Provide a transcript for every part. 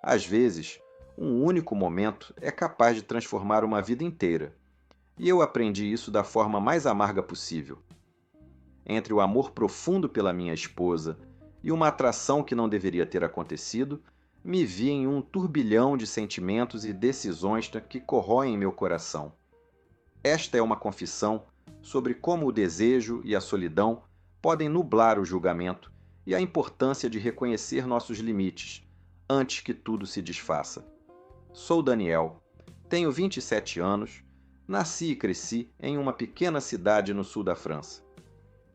Às vezes, um único momento é capaz de transformar uma vida inteira, e eu aprendi isso da forma mais amarga possível. Entre o amor profundo pela minha esposa e uma atração que não deveria ter acontecido, me vi em um turbilhão de sentimentos e decisões que corroem meu coração. Esta é uma confissão sobre como o desejo e a solidão podem nublar o julgamento e a importância de reconhecer nossos limites antes que tudo se desfaça. Sou Daniel, tenho 27 anos, nasci e cresci em uma pequena cidade no sul da França.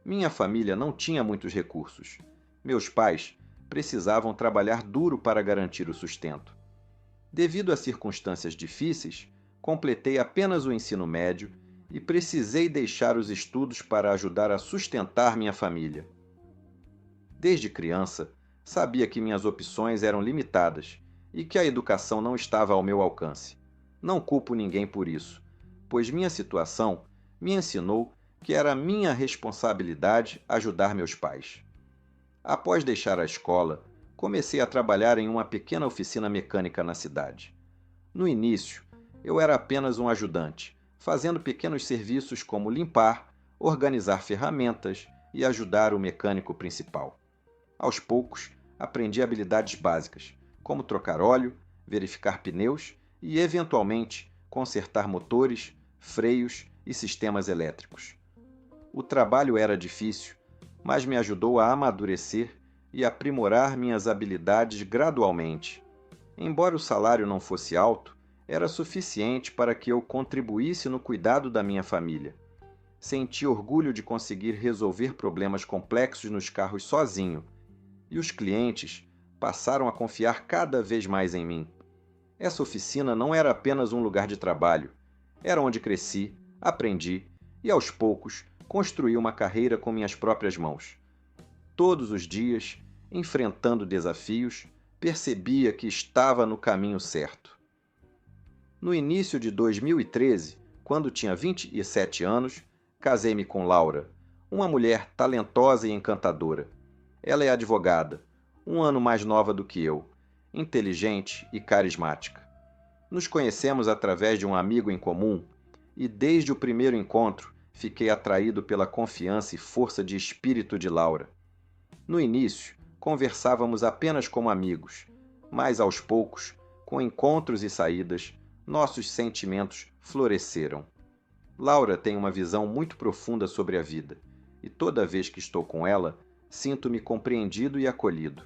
Minha família não tinha muitos recursos. Meus pais precisavam trabalhar duro para garantir o sustento. Devido a circunstâncias difíceis, completei apenas o ensino médio e precisei deixar os estudos para ajudar a sustentar minha família. Desde criança, sabia que minhas opções eram limitadas e que a educação não estava ao meu alcance. Não culpo ninguém por isso, pois minha situação me ensinou que era minha responsabilidade ajudar meus pais. Após deixar a escola, comecei a trabalhar em uma pequena oficina mecânica na cidade. No início, eu era apenas um ajudante, fazendo pequenos serviços como limpar, organizar ferramentas e ajudar o mecânico principal. Aos poucos, aprendi habilidades básicas, como trocar óleo, verificar pneus e, eventualmente, consertar motores, freios e sistemas elétricos. O trabalho era difícil, mas me ajudou a amadurecer e aprimorar minhas habilidades gradualmente. Embora o salário não fosse alto, era suficiente para que eu contribuísse no cuidado da minha família. Senti orgulho de conseguir resolver problemas complexos nos carros sozinho, e os clientes passaram a confiar cada vez mais em mim. Essa oficina não era apenas um lugar de trabalho, era onde cresci, aprendi e, aos poucos, construí uma carreira com minhas próprias mãos. Todos os dias, enfrentando desafios, percebia que estava no caminho certo. No início de 2013, quando tinha 27 anos, casei-me com Laura, uma mulher talentosa e encantadora. Ela é advogada, um ano mais nova do que eu, inteligente e carismática. Nos conhecemos através de um amigo em comum e, desde o primeiro encontro, fiquei atraído pela confiança e força de espírito de Laura. No início, conversávamos apenas como amigos, mas aos poucos, com encontros e saídas, nossos sentimentos floresceram. Laura tem uma visão muito profunda sobre a vida, e toda vez que estou com ela, sinto-me compreendido e acolhido.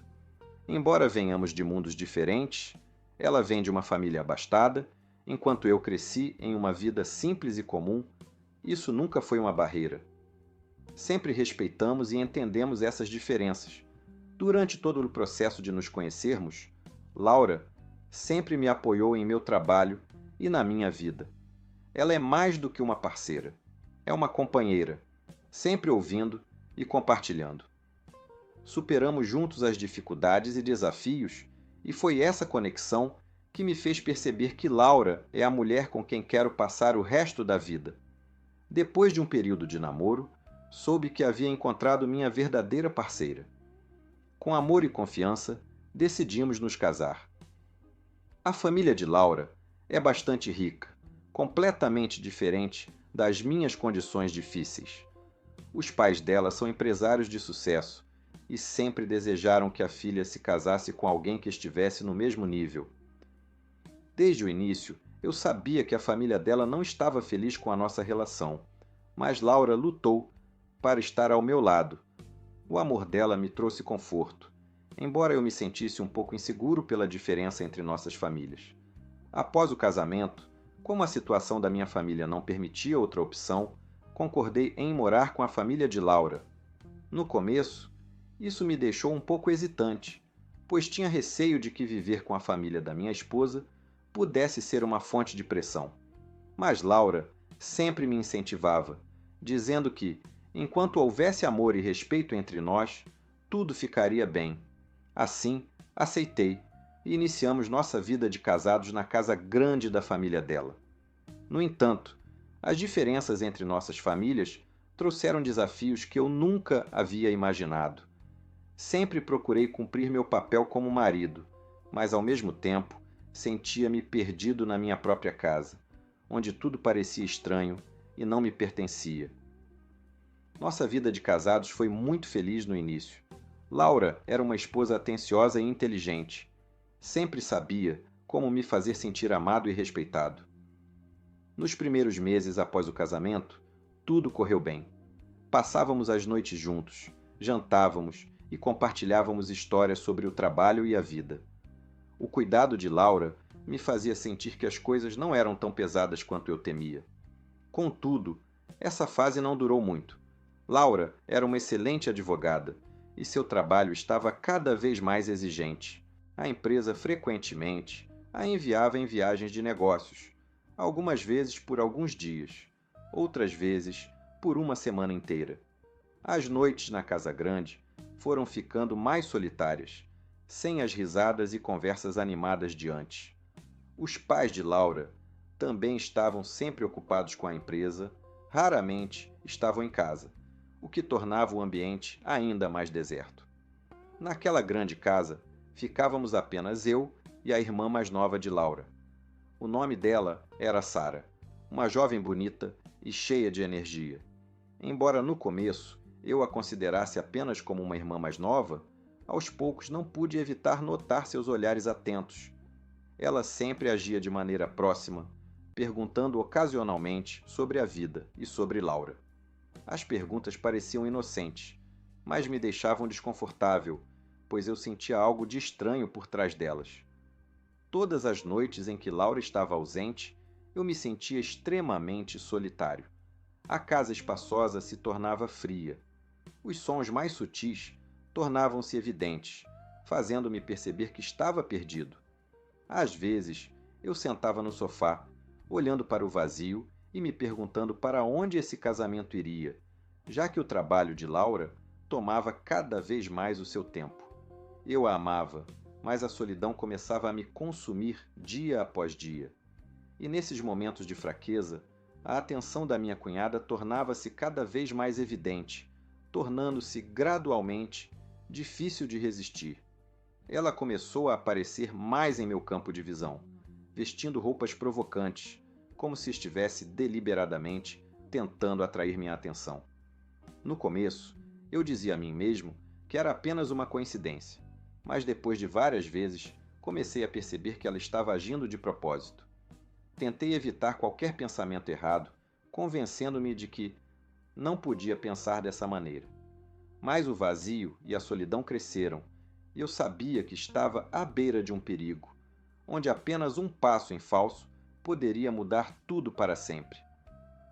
Embora venhamos de mundos diferentes, ela vem de uma família abastada, enquanto eu cresci em uma vida simples e comum. Isso nunca foi uma barreira. Sempre respeitamos e entendemos essas diferenças. Durante todo o processo de nos conhecermos, Laura sempre me apoiou em meu trabalho e na minha vida. Ela é mais do que uma parceira. É uma companheira, sempre ouvindo e compartilhando. Superamos juntos as dificuldades e desafios, e foi essa conexão que me fez perceber que Laura é a mulher com quem quero passar o resto da vida. Depois de um período de namoro, soube que havia encontrado minha verdadeira parceira. Com amor e confiança, decidimos nos casar. A família de Laura é bastante rica, completamente diferente das minhas condições difíceis. Os pais dela são empresários de sucesso e sempre desejaram que a filha se casasse com alguém que estivesse no mesmo nível. Desde o início, eu sabia que a família dela não estava feliz com a nossa relação, mas Laura lutou para estar ao meu lado. O amor dela me trouxe conforto, embora eu me sentisse um pouco inseguro pela diferença entre nossas famílias. Após o casamento, como a situação da minha família não permitia outra opção, concordei em morar com a família de Laura. No começo, isso me deixou um pouco hesitante, pois tinha receio de que viver com a família da minha esposa pudesse ser uma fonte de pressão. Mas Laura sempre me incentivava, dizendo que, enquanto houvesse amor e respeito entre nós, tudo ficaria bem. Assim, aceitei e iniciamos nossa vida de casados na casa grande da família dela. No entanto, as diferenças entre nossas famílias trouxeram desafios que eu nunca havia imaginado. Sempre procurei cumprir meu papel como marido, mas ao mesmo tempo sentia-me perdido na minha própria casa, onde tudo parecia estranho e não me pertencia. Nossa vida de casados foi muito feliz no início. Laura era uma esposa atenciosa e inteligente. Sempre sabia como me fazer sentir amado e respeitado. Nos primeiros meses após o casamento, tudo correu bem. Passávamos as noites juntos, jantávamos e compartilhávamos histórias sobre o trabalho e a vida. O cuidado de Laura me fazia sentir que as coisas não eram tão pesadas quanto eu temia. Contudo, essa fase não durou muito. Laura era uma excelente advogada e seu trabalho estava cada vez mais exigente. A empresa frequentemente a enviava em viagens de negócios, algumas vezes por alguns dias, outras vezes por uma semana inteira. As noites na casa grande foram ficando mais solitárias, sem as risadas e conversas animadas de antes. Os pais de Laura também estavam sempre ocupados com a empresa, raramente estavam em casa, o que tornava o ambiente ainda mais deserto. Naquela grande casa, ficávamos apenas eu e a irmã mais nova de Laura. O nome dela era Sara, uma jovem bonita e cheia de energia. Embora no começo eu a considerasse apenas como uma irmã mais nova, aos poucos não pude evitar notar seus olhares atentos. Ela sempre agia de maneira próxima, perguntando ocasionalmente sobre a vida e sobre Laura. As perguntas pareciam inocentes, mas me deixavam desconfortável, pois eu sentia algo de estranho por trás delas. Todas as noites em que Laura estava ausente, eu me sentia extremamente solitário. A casa espaçosa se tornava fria. Os sons mais sutis tornavam-se evidentes, fazendo-me perceber que estava perdido. Às vezes, eu sentava no sofá, olhando para o vazio e me perguntando para onde esse casamento iria, já que o trabalho de Laura tomava cada vez mais o seu tempo. Eu a amava, mas a solidão começava a me consumir dia após dia. E nesses momentos de fraqueza, a atenção da minha cunhada tornava-se cada vez mais evidente, tornando-se gradualmente difícil de resistir. Ela começou a aparecer mais em meu campo de visão, vestindo roupas provocantes, como se estivesse deliberadamente tentando atrair minha atenção. No começo, eu dizia a mim mesmo que era apenas uma coincidência, mas depois de várias vezes, comecei a perceber que ela estava agindo de propósito. Tentei evitar qualquer pensamento errado, convencendo-me de que não podia pensar dessa maneira. Mas o vazio e a solidão cresceram, e eu sabia que estava à beira de um perigo, onde apenas um passo em falso poderia mudar tudo para sempre.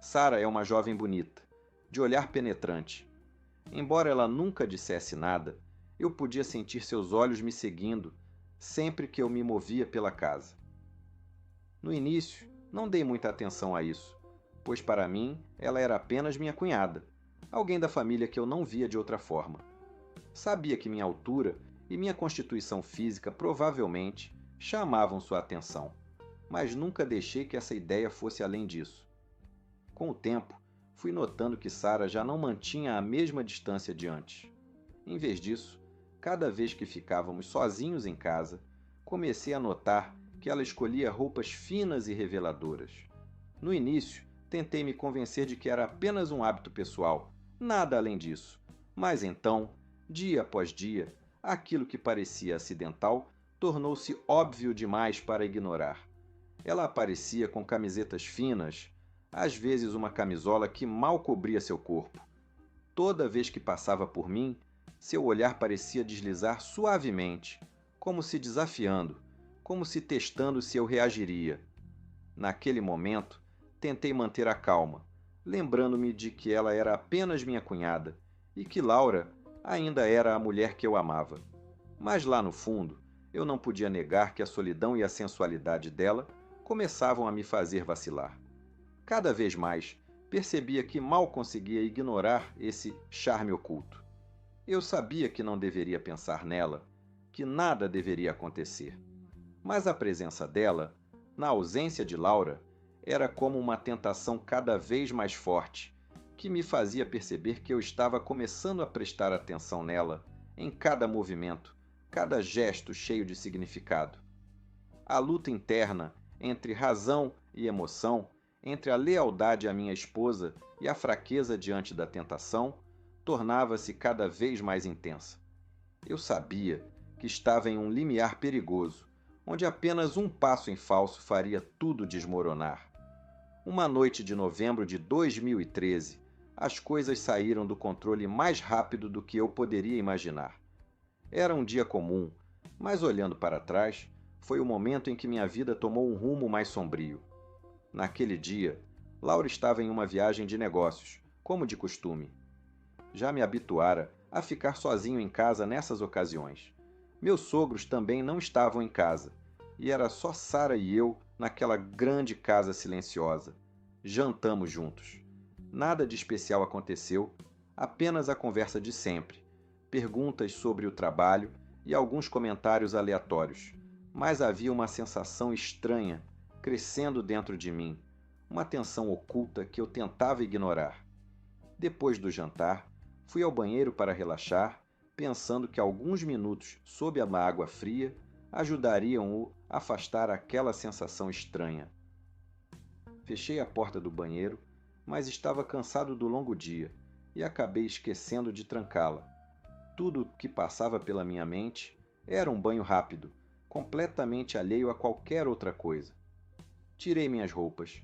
Sara é uma jovem bonita, de olhar penetrante. Embora ela nunca dissesse nada, eu podia sentir seus olhos me seguindo sempre que eu me movia pela casa. No início, não dei muita atenção a isso, pois para mim ela era apenas minha cunhada, alguém da família que eu não via de outra forma. Sabia que minha altura e minha constituição física provavelmente chamavam sua atenção, mas nunca deixei que essa ideia fosse além disso. Com o tempo, fui notando que Sara já não mantinha a mesma distância de antes. Em vez disso, cada vez que ficávamos sozinhos em casa, comecei a notar que ela escolhia roupas finas e reveladoras. No início, tentei me convencer de que era apenas um hábito pessoal, nada além disso. Mas então, dia após dia, aquilo que parecia acidental tornou-se óbvio demais para ignorar. Ela aparecia com camisetas finas, às vezes uma camisola que mal cobria seu corpo. Toda vez que passava por mim, seu olhar parecia deslizar suavemente, como se desafiando, como se testando se eu reagiria. Naquele momento, tentei manter a calma, lembrando-me de que ela era apenas minha cunhada e que Laura ainda era a mulher que eu amava. Mas lá no fundo, eu não podia negar que a solidão e a sensualidade dela começavam a me fazer vacilar. Cada vez mais, percebia que mal conseguia ignorar esse charme oculto. Eu sabia que não deveria pensar nela, que nada deveria acontecer. Mas a presença dela, na ausência de Laura, era como uma tentação cada vez mais forte, que me fazia perceber que eu estava começando a prestar atenção nela, em cada movimento, cada gesto cheio de significado. A luta interna entre razão e emoção, entre a lealdade à minha esposa e a fraqueza diante da tentação, tornava-se cada vez mais intensa. Eu sabia que estava em um limiar perigoso, onde apenas um passo em falso faria tudo desmoronar. Uma noite de novembro de 2013, as coisas saíram do controle mais rápido do que eu poderia imaginar. Era um dia comum, mas olhando para trás, foi o momento em que minha vida tomou um rumo mais sombrio. Naquele dia, Laura estava em uma viagem de negócios, como de costume. Já me habituara a ficar sozinho em casa nessas ocasiões. Meus sogros também não estavam em casa, e era só Sara e eu naquela grande casa silenciosa. Jantamos juntos. Nada de especial aconteceu, apenas a conversa de sempre, perguntas sobre o trabalho e alguns comentários aleatórios. Mas havia uma sensação estranha crescendo dentro de mim, uma tensão oculta que eu tentava ignorar. Depois do jantar, fui ao banheiro para relaxar, pensando que alguns minutos sob a água fria ajudariam-o a afastar aquela sensação estranha. Fechei a porta do banheiro, mas estava cansado do longo dia e acabei esquecendo de trancá-la. Tudo o que passava pela minha mente era um banho rápido, completamente alheio a qualquer outra coisa. Tirei minhas roupas,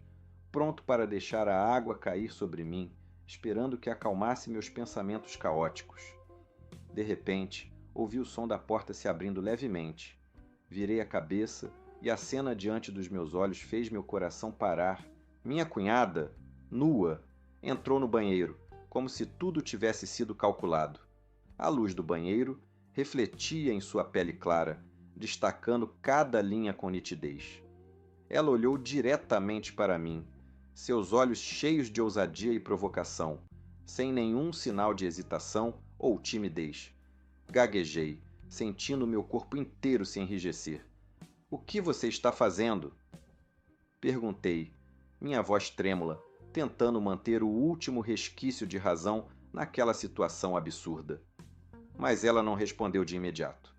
pronto para deixar a água cair sobre mim, esperando que acalmasse meus pensamentos caóticos. De repente, ouvi o som da porta se abrindo levemente. Virei a cabeça e a cena diante dos meus olhos fez meu coração parar. Minha cunhada, nua, entrou no banheiro, como se tudo tivesse sido calculado. A luz do banheiro refletia em sua pele clara, destacando cada linha com nitidez. Ela olhou diretamente para mim, seus olhos cheios de ousadia e provocação, sem nenhum sinal de hesitação ou timidez. Gaguejei, sentindo meu corpo inteiro se enrijecer. "O que você está fazendo?" Perguntei, minha voz trêmula, tentando manter o último resquício de razão naquela situação absurda. Mas ela não respondeu de imediato.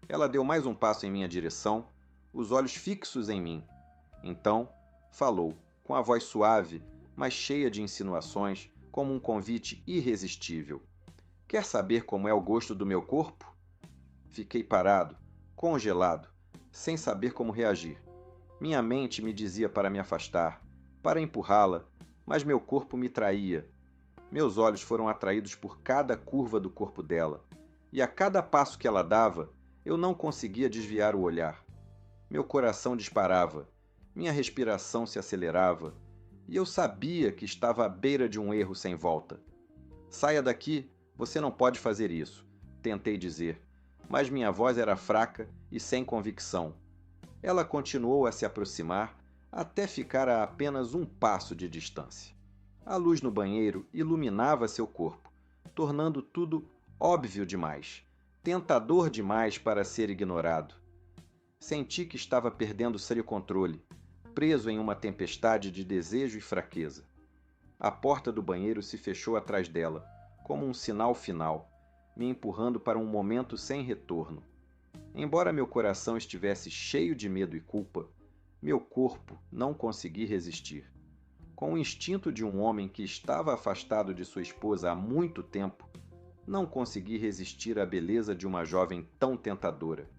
Ela deu mais um passo em minha direção, os olhos fixos em mim. Então, falou, com a voz suave, mas cheia de insinuações, como um convite irresistível. "Quer saber como é o gosto do meu corpo?" Fiquei parado, congelado, sem saber como reagir. Minha mente me dizia para me afastar, para empurrá-la, mas meu corpo me traía. Meus olhos foram atraídos por cada curva do corpo dela, e a cada passo que ela dava, eu não conseguia desviar o olhar. Meu coração disparava, minha respiração se acelerava, e eu sabia que estava à beira de um erro sem volta. "Saia daqui, você não pode fazer isso", tentei dizer, mas minha voz era fraca e sem convicção. Ela continuou a se aproximar até ficar a apenas um passo de distância. A luz no banheiro iluminava seu corpo, tornando tudo óbvio demais, tentador demais para ser ignorado. Senti que estava perdendo seu controle, preso em uma tempestade de desejo e fraqueza. A porta do banheiro se fechou atrás dela, como um sinal final, me empurrando para um momento sem retorno. Embora meu coração estivesse cheio de medo e culpa, meu corpo não conseguia resistir. Com o instinto de um homem que estava afastado de sua esposa há muito tempo, não consegui resistir à beleza de uma jovem tão tentadora.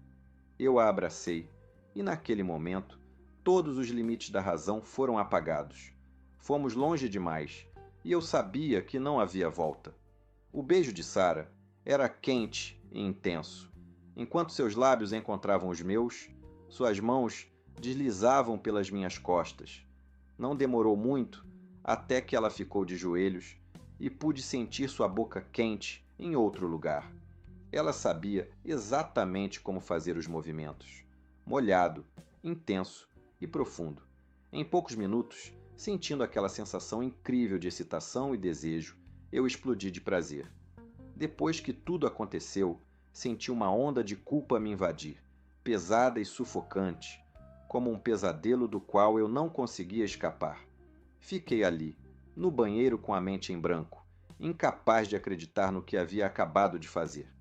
Eu a abracei, e naquele momento, todos os limites da razão foram apagados. Fomos longe demais, e eu sabia que não havia volta. O beijo de Sara era quente e intenso. Enquanto seus lábios encontravam os meus, suas mãos deslizavam pelas minhas costas. Não demorou muito até que ela ficou de joelhos e pude sentir sua boca quente em outro lugar. Ela sabia exatamente como fazer os movimentos. Molhado, intenso e profundo. Em poucos minutos, sentindo aquela sensação incrível de excitação e desejo, eu explodi de prazer. Depois que tudo aconteceu, senti uma onda de culpa me invadir, pesada e sufocante, como um pesadelo do qual eu não conseguia escapar. Fiquei ali, no banheiro com a mente em branco, incapaz de acreditar no que havia acabado de fazer.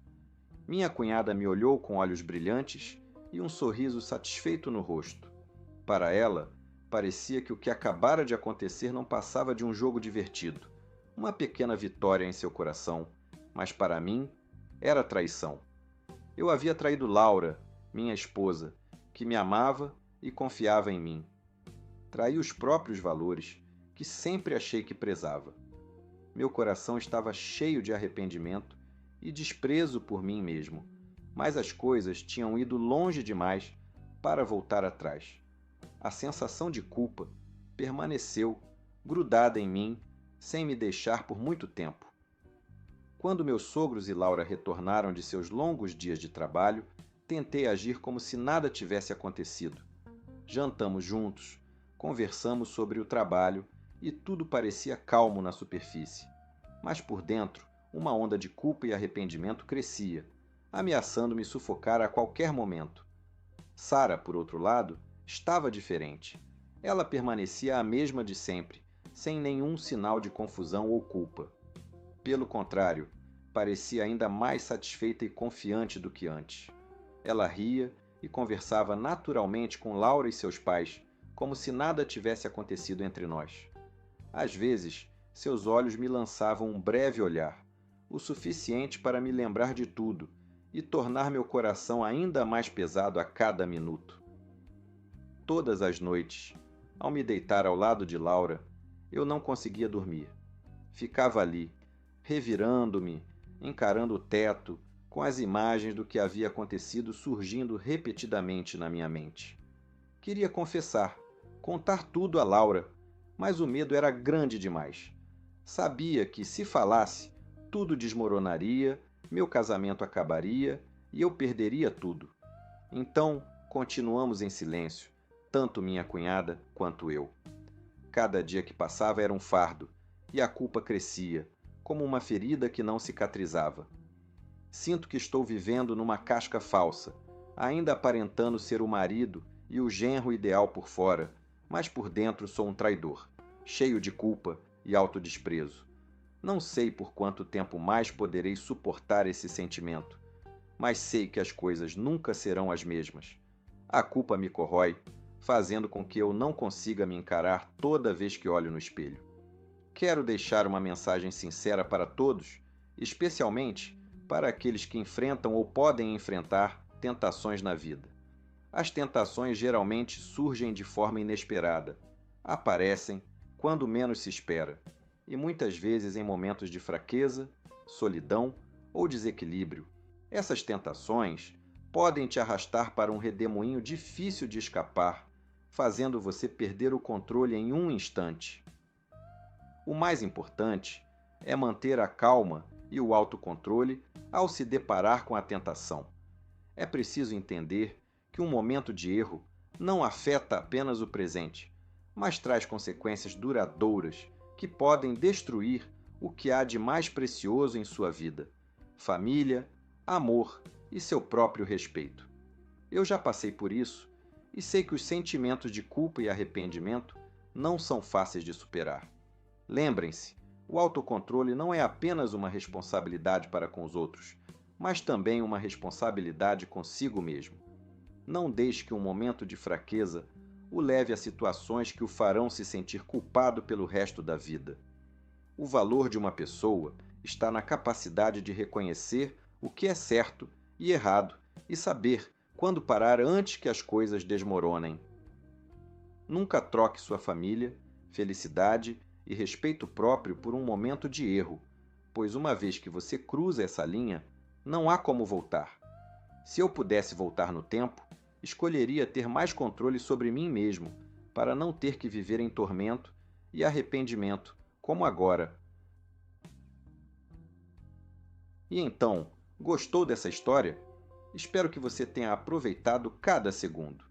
Minha cunhada me olhou com olhos brilhantes e um sorriso satisfeito no rosto. Para ela, parecia que o que acabara de acontecer não passava de um jogo divertido, uma pequena vitória em seu coração, mas para mim era traição. Eu havia traído Laura, minha esposa, que me amava e confiava em mim. Traí os próprios valores, que sempre achei que prezava. Meu coração estava cheio de arrependimento e desprezo por mim mesmo, mas as coisas tinham ido longe demais para voltar atrás. A sensação de culpa permaneceu grudada em mim, sem me deixar por muito tempo. Quando meus sogros e Laura retornaram de seus longos dias de trabalho, tentei agir como se nada tivesse acontecido. Jantamos juntos, conversamos sobre o trabalho e tudo parecia calmo na superfície. Mas por dentro, uma onda de culpa e arrependimento crescia, ameaçando me sufocar a qualquer momento. Sara, por outro lado, estava diferente. Ela permanecia a mesma de sempre, sem nenhum sinal de confusão ou culpa. Pelo contrário, parecia ainda mais satisfeita e confiante do que antes. Ela ria e conversava naturalmente com Laura e seus pais, como se nada tivesse acontecido entre nós. Às vezes, seus olhos me lançavam um breve olhar, o suficiente para me lembrar de tudo e tornar meu coração ainda mais pesado a cada minuto. Todas as noites, ao me deitar ao lado de Laura, eu não conseguia dormir. Ficava ali, revirando-me, encarando o teto, com as imagens do que havia acontecido surgindo repetidamente na minha mente. Queria confessar, contar tudo a Laura, mas o medo era grande demais. Sabia que, se falasse, tudo desmoronaria, meu casamento acabaria e eu perderia tudo. Então, continuamos em silêncio, tanto minha cunhada quanto eu. Cada dia que passava era um fardo, e a culpa crescia, como uma ferida que não cicatrizava. Sinto que estou vivendo numa casca falsa, ainda aparentando ser o marido e o genro ideal por fora, mas por dentro sou um traidor, cheio de culpa e autodesprezo. Não sei por quanto tempo mais poderei suportar esse sentimento, mas sei que as coisas nunca serão as mesmas. A culpa me corrói, fazendo com que eu não consiga me encarar toda vez que olho no espelho. Quero deixar uma mensagem sincera para todos, especialmente para aqueles que enfrentam ou podem enfrentar tentações na vida. As tentações geralmente surgem de forma inesperada, aparecem quando menos se espera, e muitas vezes em momentos de fraqueza, solidão ou desequilíbrio. Essas tentações podem te arrastar para um redemoinho difícil de escapar, fazendo você perder o controle em um instante. O mais importante é manter a calma e o autocontrole ao se deparar com a tentação. É preciso entender que um momento de erro não afeta apenas o presente, mas traz consequências duradouras que podem destruir o que há de mais precioso em sua vida: família, amor e seu próprio respeito. Eu já passei por isso e sei que os sentimentos de culpa e arrependimento não são fáceis de superar. Lembrem-se, o autocontrole não é apenas uma responsabilidade para com os outros, mas também uma responsabilidade consigo mesmo. Não deixe que um momento de fraqueza o leve a situações que o farão se sentir culpado pelo resto da vida. O valor de uma pessoa está na capacidade de reconhecer o que é certo e errado e saber quando parar antes que as coisas desmoronem. Nunca troque sua família, felicidade e respeito próprio por um momento de erro, pois uma vez que você cruza essa linha, não há como voltar. Se eu pudesse voltar no tempo, escolheria ter mais controle sobre mim mesmo, para não ter que viver em tormento e arrependimento, como agora. E então, gostou dessa história? Espero que você tenha aproveitado cada segundo.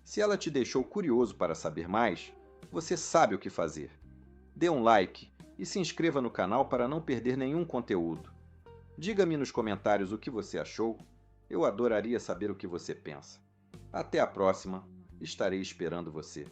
Se ela te deixou curioso para saber mais, você sabe o que fazer. Dê um like e se inscreva no canal para não perder nenhum conteúdo. Diga-me nos comentários o que você achou. Eu adoraria saber o que você pensa. Até a próxima, estarei esperando você.